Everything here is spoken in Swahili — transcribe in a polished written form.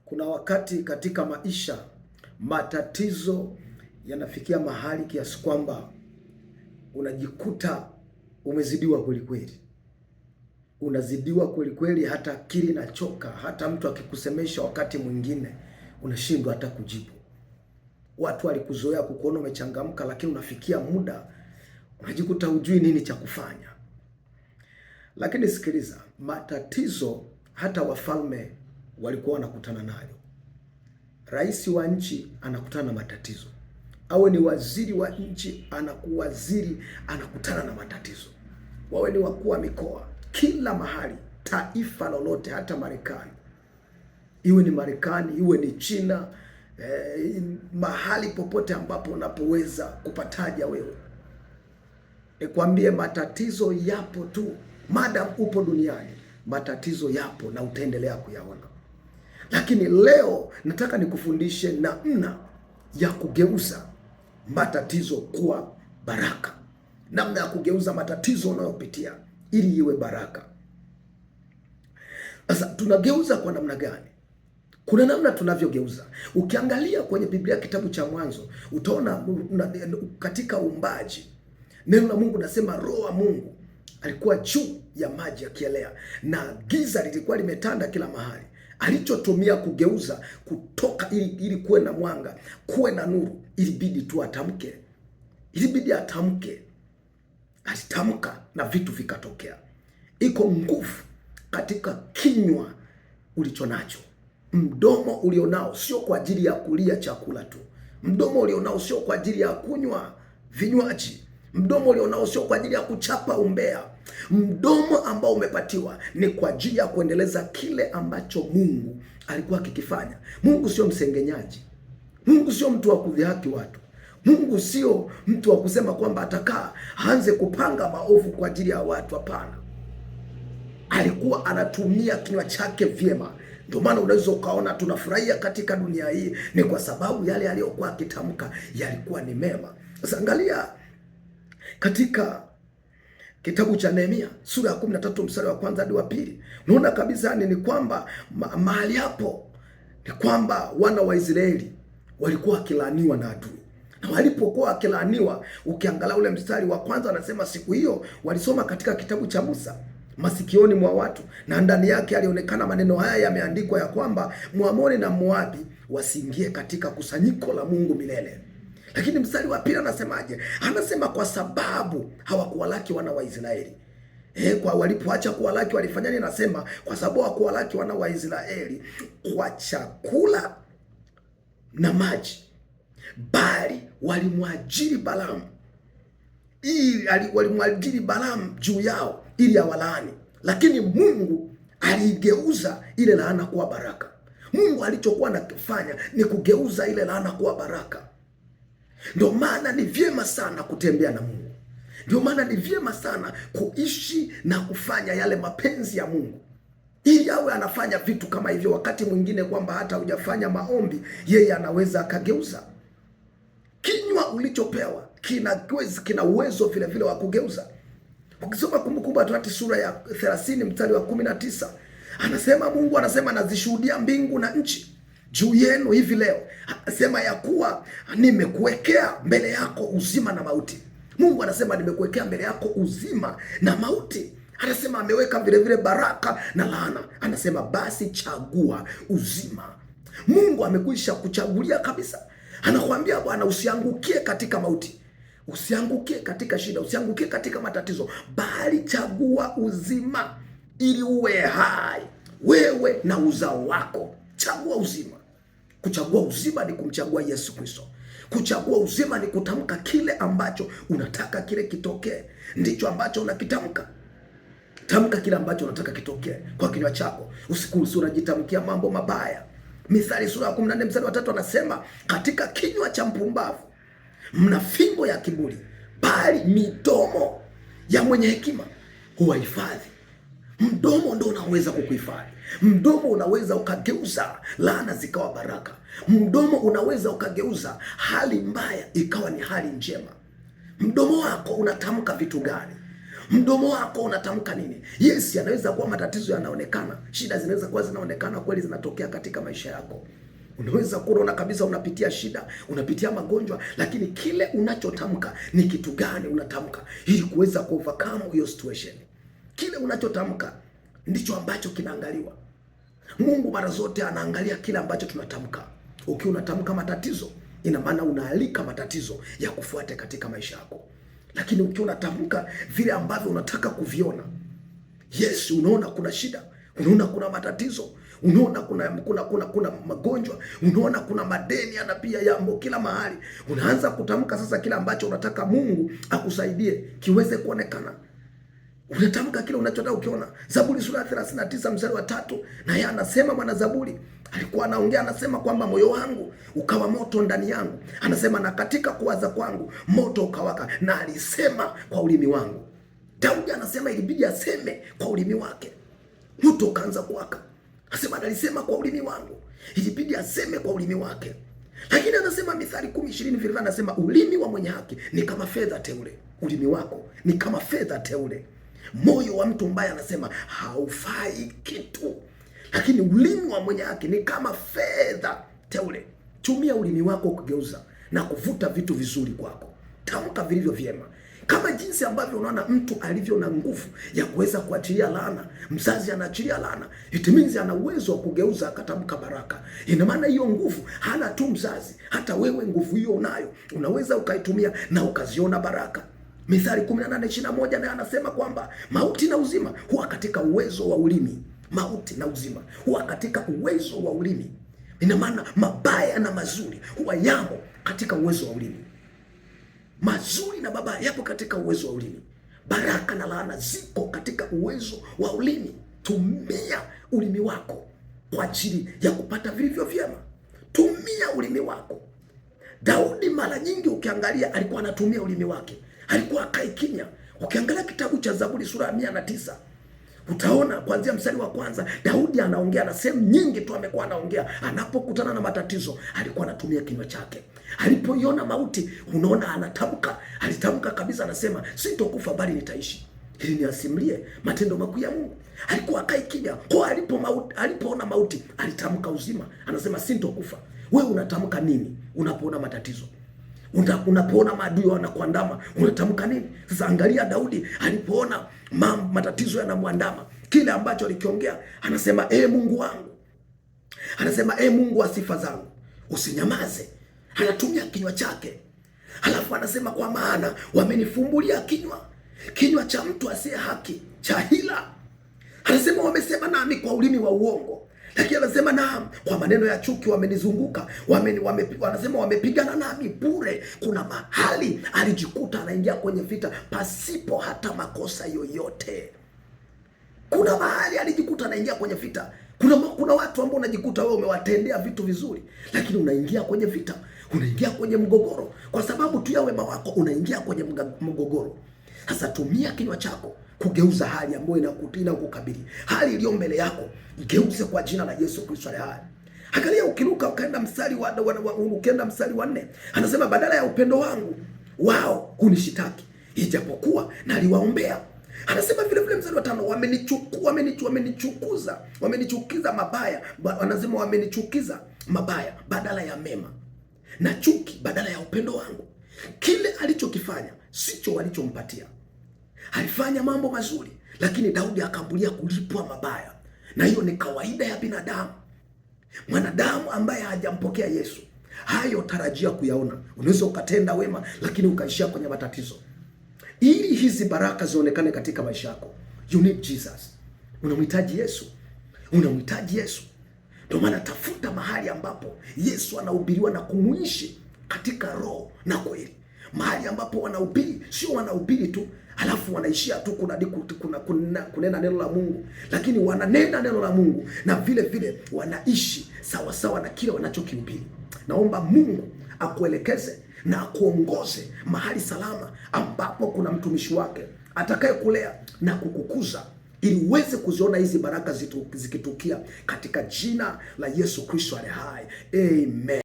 Kuna wakati katika maisha matatizo yanafikia mahali kiasi kwamba unajikuta umezidiwa kwelikweli. Unazidiwa kwelikweli, hata akili inachoka. Hata mtu akikusemesha wakati mwingine unashindwa hata kujibu. Watu walikuzoea kukuona umechangamka, lakini unafikia muda unajikuta hujui nini cha kufanya. Lakini sikiliza, matatizo hata wafalme walikuwa wanakutana nayo. Rais wa nchi anakutana na matatizo, awe ni waziri wa nchi waziri anakutana na matatizo, wawe ni wakuu wa mikoa, kila mahali, taifa lolote, hata Marekani, iwe ni Marekani, iwe ni China, mahali popote ambapo unapoweza kupataja wewe, nikwambie matatizo yapo tu. Madam upo duniani, matatizo yapo na utaendelea kuyaona. Lakini leo nataka nikufundishe namna ya kugeuza matatizo kuwa baraka, namna ya kugeuza matatizo unayopitia ili iwe baraka. Sasa tunageuza kwa namna gani? Kuna namna tunavyogeuza. Ukiangalia kwenye Biblia kitabu cha Mwanzo, utaona katika uumbaji neno la Mungu nasema Roho wa Mungu alikuwa juu ya maji akielea, na giza lilikuwa limetanda kila mahali. Alichotumia kugeuza kutoka ili kuwe na mwanga, kuwe na nuru, ilibidi tu atamke. Ilibidi atamke. Alitamka na vitu vikatokea. Iko nguvu katika kinywa ulicho nacho. Mdomo ulionao sio kwa ajili ya kulia chakula tu. Mdomo ulionao sio kwa ajili ya kunywa vinywaji. Mdomo ulionao sio kwa ajili ya kuchapa umbea. Mdomo ambao umepatiwa ni kwa ajili ya kuendeleza kile ambacho Mungu alikuwa akikifanya. Mungu sio msengenyaji. Mungu sio mtu wa kudhihaki watu. Mungu sio mtu wa kusema kwamba atakaa aanze kupanga maovu kwa ajili ya watu. Hapana. Alikuwa anatumia kinywa chake vyema. Ndio maana unaweza ukaona tunafurahia katika dunia hii, ni kwa sababu yale aliyokuwa akitamka yalikuwa ni mema. Sasa angalia katika kitabu cha Nehemia sura ya 13 mstari wa kwanza hadi wa pili. Unaona kabisa ni kwamba mahali hapo ni kwamba wana wa Israeli walikuwa wakilaaniwa na adui. Na walipokuwa wakilaaniwa, ukiangalia ule mstari wa kwanza anasema siku hiyo walisoma katika kitabu cha Musa masikioni mwa watu, na ndani yake alionekana maneno haya yameandikwa ya kwamba Mwamoni na Moabi wasiingie katika kusanyiko la Mungu milele. Lakini mstari wa pili anasemaje? Anasema kwa sababu hawakuwalaki wana wa Israeli. Kwa walipoacha kuwalaki walifanya nini? Anasema kwa sababu hawakuwalaki wana wa Israeli kwa chakula na maji, bali walimwajiri Balaamu. Walimwajiri Balaamu juu yao ili awalaani. Lakini Mungu aligeuza ile laana kuwa baraka. Mungu alichokuwa anakifanya ni kugeuza ile laana kuwa baraka. Ndio maana ni vyema sana kutembea na Mungu. Ndio maana ni vyema sana kuishi na kufanya yale mapenzi ya Mungu, ili awe anafanya vitu kama hivyo. Wakati mwingine kwamba hata hujafanya maombi, yeye anaweza akageuza. Kinywa ulichopewa kina uwezo vile vile wa kugeuza. Ukisoma Kumbukumbu la Torati sura ya 30 mstari wa 19, anasema Mungu anasema nazishuhudia mbingu na nchi juu yenu hivi leo, anasema ya kuwa nimekuwekea mbele yako uzima na mauti. Mungu anasema nimekuwekea mbele yako uzima na mauti. Anasema ameweka vile vile baraka na laana. Anasema basi chagua uzima. Mungu amekwisha kuchagulia kabisa. Anakuambia Bwana, usiangukie katika mauti, usiangukie katika shida, usiangukie katika matatizo, bali chagua uzima ili uwe hai, wewe na uzao wako. Chagua uzima. Kuchagua uzima ni kumchagua Yesu Kristo. Kuchagua uzima ni kutamka kile ambacho unataka kile kitokee. Ndicho ambacho unakitamka. Tamka kile ambacho unataka kitokee kwa kinywa chako. Usikuruhusu unajitamkia mambo mabaya. Mithali sura ya 14 mstari wa 3 anasema katika kinywa cha mpumbavu mna fimbo ya kiburi, bali midomo ya mwenye hekima huwahifadhi. Mdomo ndio unaweza kukuhifadhi. Mdomo unaweza ukageuza laana zikawa baraka. Mdomo unaweza ukageuza hali mbaya ikawa ni hali njema. Mdomo wako unatamka vitu gani? Mdomo wako unatamka nini? Yes, yanaweza kuwa matatizo yanaonekana, shida zinaweza kuwa zinaonekana kweli zinatokea katika maisha yako. Unaweza kuona kabisa unapitia shida, unapitia magonjwa, lakini kile unachotamka ni kitu gani unatamka ili kuweza kuovercome hiyo situation. Kile unachotamka ndicho ambacho kinaangaliwa. Mungu mara zote anaangalia kile ambacho tunatamka. Ukiwa unatamka matatizo, ina maana unaalika matatizo ya kufuate katika maisha yako. Lakini ukiwa unatamka vile ambavyo unataka kuviona, yes, unaona kuna shida, unaona kuna matatizo, unaona kuna magonjwa, unaona kuna madeni yanapia yambo kila mahali, unaanza kutamka sasa kile ambacho unataka Mungu akusaidie kiweze kuonekana. Unatamka kile unachotaka ukiona. Zaburi sura 39 mstari wa 3, na yeye anasema, mwana Zaburi alikuwa anaongea, anasema kwamba moyo wangu ukawa moto ndani yangu. Anasema na katika kuwaza kwangu moto ukawaka, na alisema kwa ulimi wangu. Daudi anasema ilibidi aseme kwa ulimi wake, moto ukaanza kuwaka. Anasema alisema kwa ulimi wangu, ilibidi aseme kwa ulimi wake. Lakini anasema Mithali 10:20 vile anasema ulimi wa mwenye haki ni kama fedha teule. Ulimi wako ni kama fedha teule. Moyo wa mtu mbaya anasema haufai kitu, lakini ulimi wa mwenye haki ni kama fedha teule. Tumia ulimi wako kugeuza na kuvuta vitu vizuri kwako. Tamka vilivyo vyema. Kama jinsi ambavyo unaona mtu alivyo na nguvu ya kuweza kuachilia laana, mzazi anaachilia laana, it means ana uwezo wa kugeuza akatamka baraka. Ina maana hiyo nguvu hana tu mzazi, hata wewe nguvu hiyo unayo, unaweza ukaitumia na ukaziona baraka. Mithali 18:21 naye anasema kwamba mauti na uzima huwa katika uwezo wa ulimi. Mauti na uzima huwa katika uwezo wa ulimi. Ina maana mabaya na mazuri huwa yamo katika uwezo wa ulimi. Mazuri na mabaya yapo katika uwezo wa ulimi. Baraka na laana ziko katika uwezo wa ulimi. Tumia ulimi wako kwa ajili ya kupata vilivyo vyema. Tumia ulimi wako. Daudi mara nyingi ukiangalia alikuwa anatumia ulimi wake. Alikuwa akai kimya. Ukiangalia kitabu cha Zaburi sura ya 109, utaona kuanzia mstari wa 1 Daudi anaongea, na sehemu nyingi tu amekuwa anaongea. Anapokutana na matatizo alikuwa anatumia kinywa chake. Alipoiona mauti, unaona anatamka. Alitamka kabisa, anasema sitokufa bali nitaishi ili niasimulie matendo makuu ya Mungu. Alikuwa akai kimya. Kwa alipoona mauti alitamka uzima. Anasema sintokufa. Wewe unatamka nini unapoona matatizo? Unapoona maadui wanakuandama unatamka nini? Sasa angalia Daudi alipoona matatizo yanamwandama, kile ambacho alikiongea, anasema Mungu wangu, anasema Mungu wa sifa zangu, usinyamaze. Anatumia kinywa chake. Halafu anasema kwa maana wamenifumbulia kinywa cha mtu asiye haki, cha hila. Anasema wamesema nami kwa ulimi wa uongo. Lakini anasema naam, kwa maneno ya chuki wamenizunguka, wanasema wamepigana nami bure. Kuna mahali alijikuta anaingia kwenye vita pasipo hata makosa yoyote. Kuna mahali alijikuta anaingia kwenye vita. Kuna watu ambao unajikuta wewe umewatendea vitu vizuri, lakini unaingia kwenye vita, unaingia kwenye mgogoro kwa sababu tu ya wema wako, unaingia kwenye mgogoro. Sasa tumia kinywa chako kugeuza hali ambayo inakutina kukabili. Hali iliyo mbele yako igeuze kwa jina la Yesu Kristo aliye hai. Angalia ukiruka ukaenda mstari wa 4, anasema badala ya upendo wangu wao hunishitaki ijapokuwa naliwaombea. Anasema vile vile mstari wa 5 wamenichukiza mabaya. Anasema wamenichukiza mabaya badala ya mema, na chuki badala ya upendo wangu. Kile alichokifanya sicho walichompatia. Alifanya mambo mazuri, lakini Daudi akambulia kulipwa mabaya. Na hiyo ni kawaida ya binadamu. Mwanadamu ambaye hajampokea Yesu, hayo tarajia kuyaona. Unaweza ukatenda wema lakini ukaishia kwenye matatizo. Ili hizi baraka zionekane katika maisha yako, you need Jesus. Unamhitaji Yesu. Unamhitaji Yesu. Ndio maana tafuta mahali ambapo Yesu anahubiriwa na kumuishi katika roho na kweli. Mahali ambapo wanahubiri, sio wanahubiri tu halafu wanaishia tu kunena neno la Mungu, lakini wananena neno la Mungu na vile vile wanaishi sawa sawa na kile wanachokihubiri. Naomba Mungu akuelekeze na akuongoze mahali salama ambapo kuna mtumishi wake atakaye kulea na kukukuza, ili uweze kuziona hizi baraka zikitukia katika jina la Yesu Kristo aliye hai. Amen.